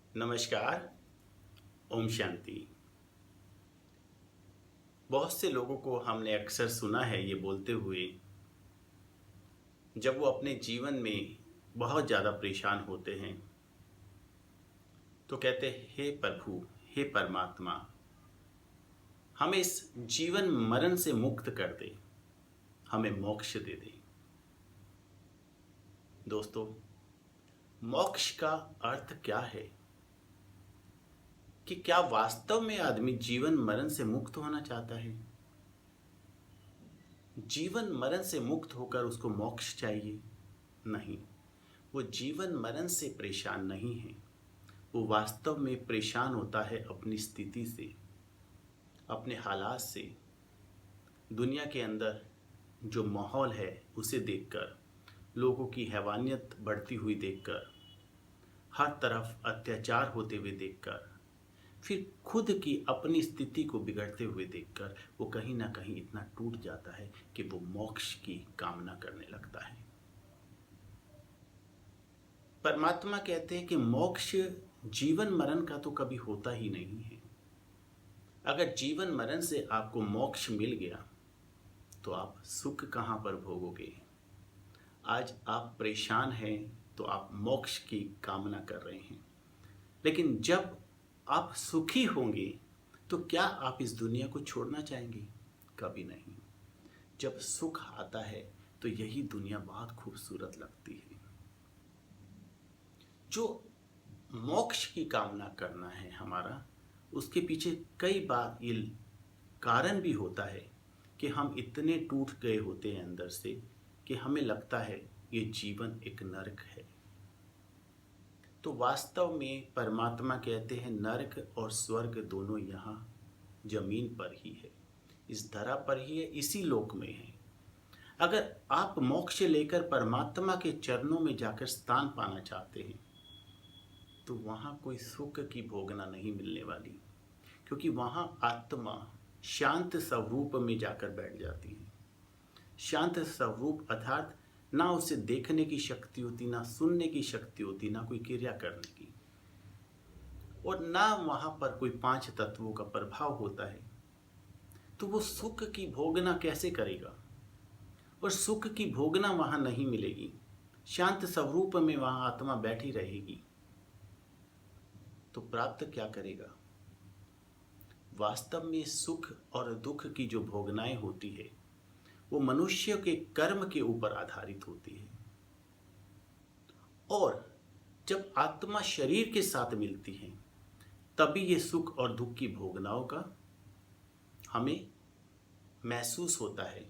नमस्कार। ओम शांति। बहुत से लोगों को हमने अक्सर सुना है ये बोलते हुए, जब वो अपने जीवन में बहुत ज़्यादा परेशान होते हैं तो कहते हैं, हे प्रभु, हे परमात्मा, हमें इस जीवन मरण से मुक्त कर दे, हमें मोक्ष दे दे। दोस्तों, मोक्ष का अर्थ क्या है? कि क्या वास्तव में आदमी जीवन मरण से मुक्त होना चाहता है? जीवन मरण से मुक्त होकर उसको मोक्ष चाहिए? नहीं, वो जीवन मरण से परेशान नहीं है। वो वास्तव में परेशान होता है अपनी स्थिति से, अपने हालात से, दुनिया के अंदर जो माहौल है उसे देखकर, लोगों की हैवानियत बढ़ती हुई देखकर, हर तरफ अत्याचार होते हुए देखकर, फिर खुद की अपनी स्थिति को बिगड़ते हुए देखकर वो कहीं ना कहीं इतना टूट जाता है कि वो मोक्ष की कामना करने लगता है। परमात्मा कहते हैं कि मोक्ष जीवन मरण का तो कभी होता ही नहीं है। अगर जीवन मरण से आपको मोक्ष मिल गया तो आप सुख कहाँ पर भोगोगे? आज आप परेशान हैं तो आप मोक्ष की कामना कर रहे हैं, लेकिन जब आप सुखी होंगे तो क्या आप इस दुनिया को छोड़ना चाहेंगे? कभी नहीं। जब सुख आता है तो यही दुनिया बहुत खूबसूरत लगती है। जो मोक्ष की कामना करना है हमारा, उसके पीछे कई बार ये कारण भी होता है कि हम इतने टूट गए होते हैं अंदर से कि हमें लगता है ये जीवन एक नरक है। तो वास्तव में परमात्मा कहते हैं नरक और स्वर्ग दोनों यहाँ जमीन पर ही है, इस धरा पर ही है, इसी लोक में है। अगर आप मोक्ष लेकर परमात्मा के चरणों में जाकर स्थान पाना चाहते हैं तो वहाँ कोई सुख की भोगना नहीं मिलने वाली, क्योंकि वहाँ आत्मा शांत स्वरूप में जाकर बैठ जाती है। शांत स्वरूप अर्थात ना उसे देखने की शक्ति होती, ना सुनने की शक्ति होती, ना कोई क्रिया करने की, और ना वहाँ पर कोई पांच तत्वों का प्रभाव होता है। तो वो सुख की भोगना कैसे करेगा? और सुख की भोगना वहाँ नहीं मिलेगी। शांत स्वरूप में वहाँ आत्मा बैठी रहेगी तो प्राप्त क्या करेगा? वास्तव में सुख और दुख की जो भोगनाएं होती है वो मनुष्य के कर्म के ऊपर आधारित होती है। और जब आत्मा शरीर के साथ मिलती है तभी ये सुख और दुख की भोगनाओं का हमें महसूस होता है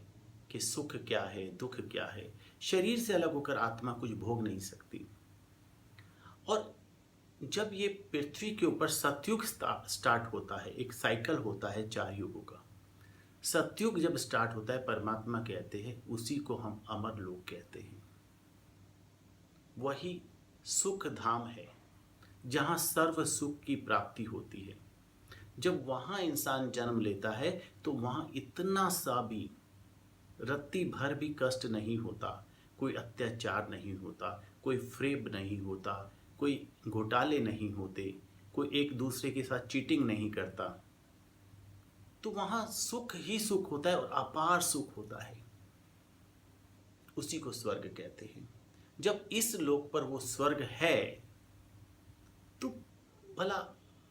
कि सुख क्या है, दुख क्या है। शरीर से अलग होकर आत्मा कुछ भोग नहीं सकती। और जब ये पृथ्वी के ऊपर सतयुग स्टार्ट होता है, एक साइकिल होता है 4 युगों का। सतयुग जब स्टार्ट होता है, परमात्मा कहते हैं उसी को हम अमर लोक कहते हैं। वही सुख धाम है जहाँ सर्व सुख की प्राप्ति होती है। जब वहाँ इंसान जन्म लेता है तो वहाँ इतना सा भी रत्ती भर भी कष्ट नहीं होता, कोई अत्याचार नहीं होता, कोई फ्रेब नहीं होता, कोई घोटाले नहीं होते, कोई एक दूसरे के साथ चीटिंग नहीं करता। तो वहाँ सुख ही सुख होता है और अपार सुख होता है। उसी को स्वर्ग कहते हैं। जब इस लोक पर वो स्वर्ग है तो भला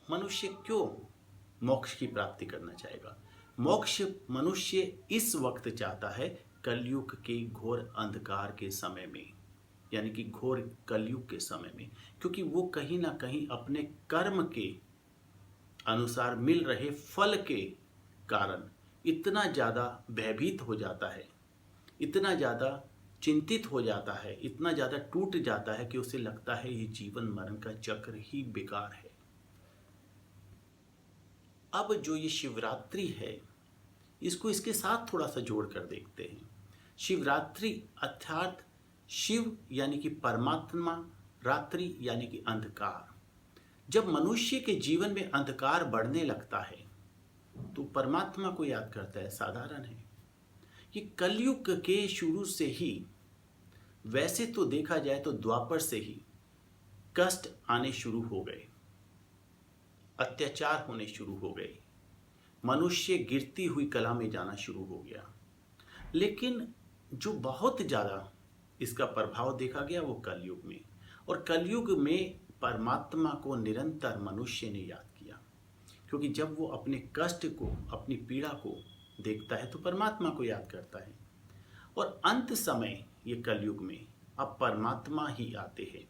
मनुष्य क्यों मोक्ष की प्राप्ति करना चाहेगा? मोक्ष मनुष्य इस वक्त चाहता है कलयुग के घोर अंधकार के समय में, यानी कि घोर कलयुग के समय में, क्योंकि वो कहीं ना कहीं अपने कर्म के अनुसार मिल रहे फल के कारण इतना ज़्यादा भयभीत हो जाता है, इतना ज़्यादा चिंतित हो जाता है, इतना ज़्यादा टूट जाता है कि उसे लगता है ये जीवन मरण का चक्र ही बेकार है। अब जो ये शिवरात्रि है, इसको इसके साथ थोड़ा सा जोड़ कर देखते हैं। शिवरात्रि अर्थात शिव यानी कि परमात्मा, रात्रि यानी कि अंधकार। जब मनुष्य के जीवन में अंधकार बढ़ने लगता है तो परमात्मा को याद करता है। साधारण है, ये कलयुग के शुरू से ही, वैसे तो देखा जाए तो द्वापर से ही कष्ट आने शुरू हो गए। अत्याचार होने शुरू हो गए, मनुष्य गिरती हुई कला में जाना शुरू हो गया। लेकिन जो बहुत ज़्यादा इसका प्रभाव देखा गया वो कलयुग में, और कलयुग में परमात्मा को निरंतर मनुष्य ने याद किया, क्योंकि जब वो अपने कष्ट को, अपनी पीड़ा को देखता है तो परमात्मा को याद करता है। और अंत समय ये कलयुग में अब परमात्मा ही आते हैं।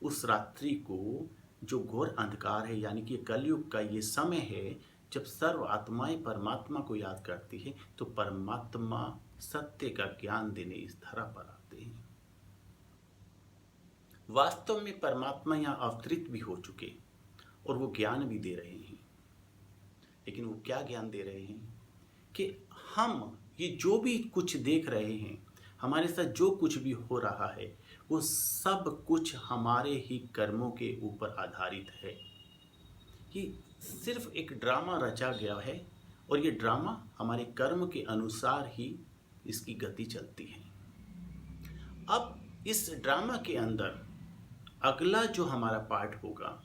उस रात्रि को जो घोर अंधकार है, यानी कि कलयुग का ये समय है जब सर्व आत्माएं परमात्मा को याद करती है, तो परमात्मा सत्य का ज्ञान देने इस धरा पर आते हैं। वास्तव में परमात्मा यहाँ अवतरित भी हो चुके और वो ज्ञान भी दे रहे हैं। लेकिन वो क्या ज्ञान दे रहे हैं कि हम ये जो भी कुछ देख रहे हैं, हमारे साथ जो कुछ भी हो रहा है, वो सब कुछ हमारे ही कर्मों के ऊपर आधारित है। ये सिर्फ एक ड्रामा रचा गया है और ये ड्रामा हमारे कर्म के अनुसार ही इसकी गति चलती है। अब इस ड्रामा के अंदर अगला जो हमारा पार्ट होगा,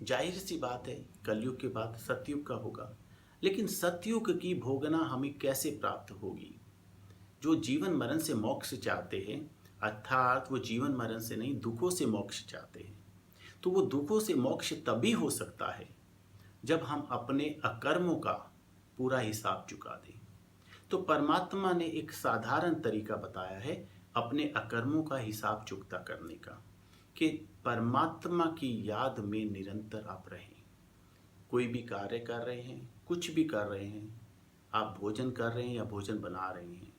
जाहिर सी बात है कलयुग के बाद सतयुग का होगा। लेकिन सतयुग की भोगना हमें कैसे प्राप्त होगी? जो जीवन मरण से मोक्ष चाहते हैं, अर्थात वो जीवन मरण से नहीं, दुखों से मोक्ष चाहते हैं, तो वो दुखों से मोक्ष तभी हो सकता है जब हम अपने अकर्मों का पूरा हिसाब चुका दें। तो परमात्मा ने एक साधारण तरीका बताया है अपने अकर्मों का हिसाब चुकता करने का, कि परमात्मा की याद में निरंतर आप रहें। कोई भी कार्य कर रहे हैं, कुछ भी कर रहे हैं, आप भोजन कर रहे हैं या भोजन बना रहे हैं,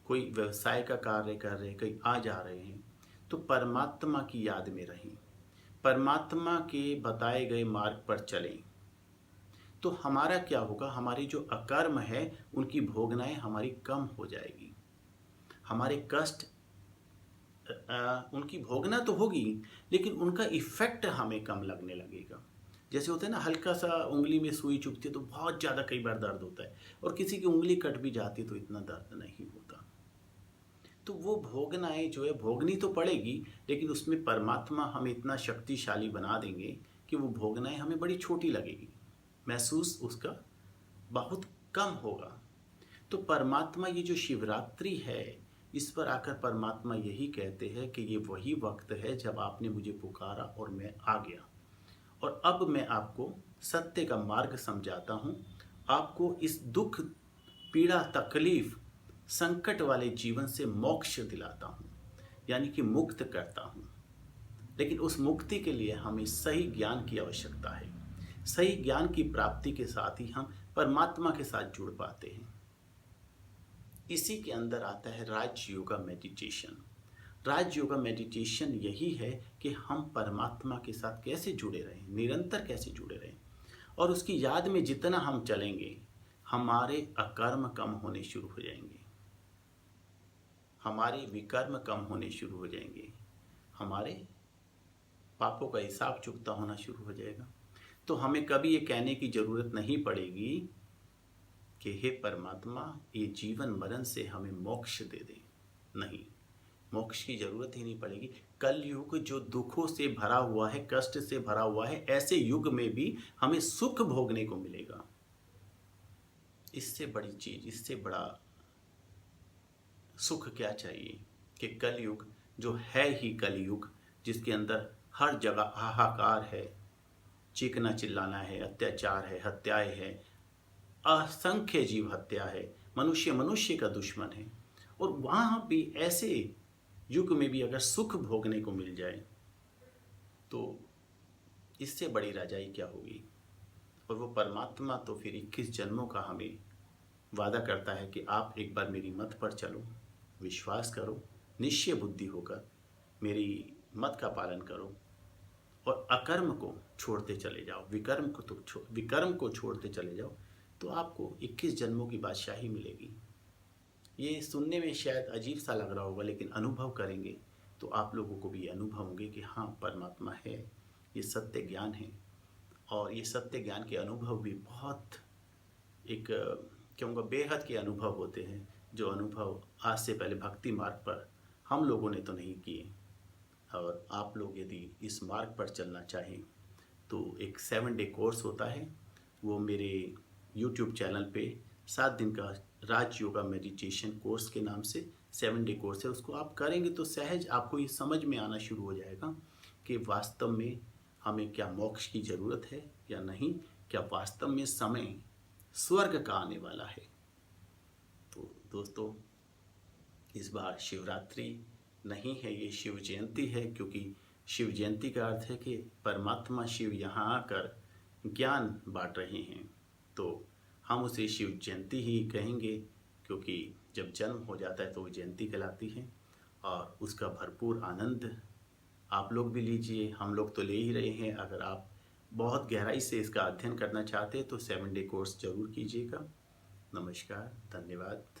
कोई व्यवसाय का कार्य कर रहे हैं, कहीं आ जा रहे हैं, तो परमात्मा की याद में रहें, परमात्मा के बताए गए मार्ग पर चलें। तो हमारा क्या होगा? हमारी जो अकर्म है उनकी भोगनाएं हमारी कम हो जाएगी। हमारे कष्ट उनकी भोगना तो होगी, लेकिन उनका इफेक्ट हमें कम लगने लगेगा। जैसे होता है ना, हल्का सा उंगली में सुई चुभती है तो बहुत ज़्यादा कई बार दर्द होता है, और किसी की उंगली कट भी जाती है तो इतना दर्द नहीं होता। तो वो भोगनाएं जो है भोगनी तो पड़ेगी, लेकिन उसमें परमात्मा हमें इतना शक्तिशाली बना देंगे कि वो भोगनाएं हमें बड़ी छोटी लगेगी, महसूस उसका बहुत कम होगा। तो परमात्मा ये जो शिवरात्रि है, इस पर आकर परमात्मा यही कहते हैं कि ये वही वक्त है जब आपने मुझे पुकारा और मैं आ गया, और अब मैं आपको सत्य का मार्ग समझाता हूँ, आपको इस दुख, पीड़ा, तकलीफ, संकट वाले जीवन से मोक्ष दिलाता हूँ, यानी कि मुक्त करता हूँ। लेकिन उस मुक्ति के लिए हमें सही ज्ञान की आवश्यकता है। सही ज्ञान की प्राप्ति के साथ ही हम परमात्मा के साथ जुड़ पाते हैं। इसी के अंदर आता है राजयोगा मेडिटेशन। राजयोगा मेडिटेशन यही है कि हम परमात्मा के साथ कैसे जुड़े रहें, निरंतर कैसे जुड़े रहें, और उसकी याद में जितना हम चलेंगे हमारे अकर्म कम होने शुरू हो जाएंगे, हमारे विकर्म कम होने शुरू हो जाएंगे, हमारे पापों का हिसाब चुकता होना शुरू हो जाएगा। तो हमें कभी ये कहने की ज़रूरत नहीं पड़ेगी कि हे परमात्मा ये जीवन मरण से हमें मोक्ष दे दे। नहीं, मोक्ष की ज़रूरत ही नहीं पड़ेगी। कल युग जो दुखों से भरा हुआ है, कष्ट से भरा हुआ है, ऐसे युग में भी हमें सुख भोगने को मिलेगा। इससे बड़ी चीज़, इससे बड़ा सुख क्या चाहिए कि कलयुग जो है ही कलयुग, जिसके अंदर हर जगह हाहाकार है, चीखना चिल्लाना है, अत्याचार है, हत्याएं है, असंख्य जीव हत्या है, मनुष्य मनुष्य का दुश्मन है, और वहाँ भी ऐसे युग में भी अगर सुख भोगने को मिल जाए तो इससे बड़ी रजाई क्या होगी। और वो परमात्मा तो फिर 21 जन्मों का हमें वादा करता है कि आप एक बार मेरी मत पर चलो, विश्वास करो, निश्चय बुद्धि होकर मेरी मत का पालन करो और अकर्म को छोड़ते चले जाओ, विकर्म को छोड़ते चले जाओ, तो आपको 21 जन्मों की बादशाही मिलेगी। ये सुनने में शायद अजीब सा लग रहा होगा, लेकिन अनुभव करेंगे तो आप लोगों को भी अनुभव होंगे कि हाँ परमात्मा है, ये सत्य ज्ञान है। और ये सत्य ज्ञान के अनुभव भी बहुत एक कहूँगा बेहद के अनुभव होते हैं, जो अनुभव आज से पहले भक्ति मार्ग पर हम लोगों ने तो नहीं किए। और आप लोग यदि इस मार्ग पर चलना चाहें तो एक 7 डे कोर्स होता है, वो मेरे यूट्यूब चैनल पे 7 दिन का राज योगा मेडिटेशन कोर्स के नाम से 7 डे कोर्स है। उसको आप करेंगे तो सहज आपको ये समझ में आना शुरू हो जाएगा कि वास्तव में हमें क्या मोक्ष की ज़रूरत है या नहीं, क्या वास्तव में समय स्वर्ग का आने वाला है। तो दोस्तों, इस बार शिवरात्रि नहीं है, ये शिव जयंती है, क्योंकि शिव जयंती का अर्थ है कि परमात्मा शिव यहाँ आकर ज्ञान बांट रहे हैं। तो हम उसे शिव जयंती ही कहेंगे, क्योंकि जब जन्म हो जाता है तो वो जयंती कहलाती है। और उसका भरपूर आनंद आप लोग भी लीजिए, हम लोग तो ले ही रहे हैं। अगर आप बहुत गहराई से इसका अध्ययन करना चाहते हैं तो 7 डे कोर्स जरूर कीजिएगा। नमस्कार, धन्यवाद।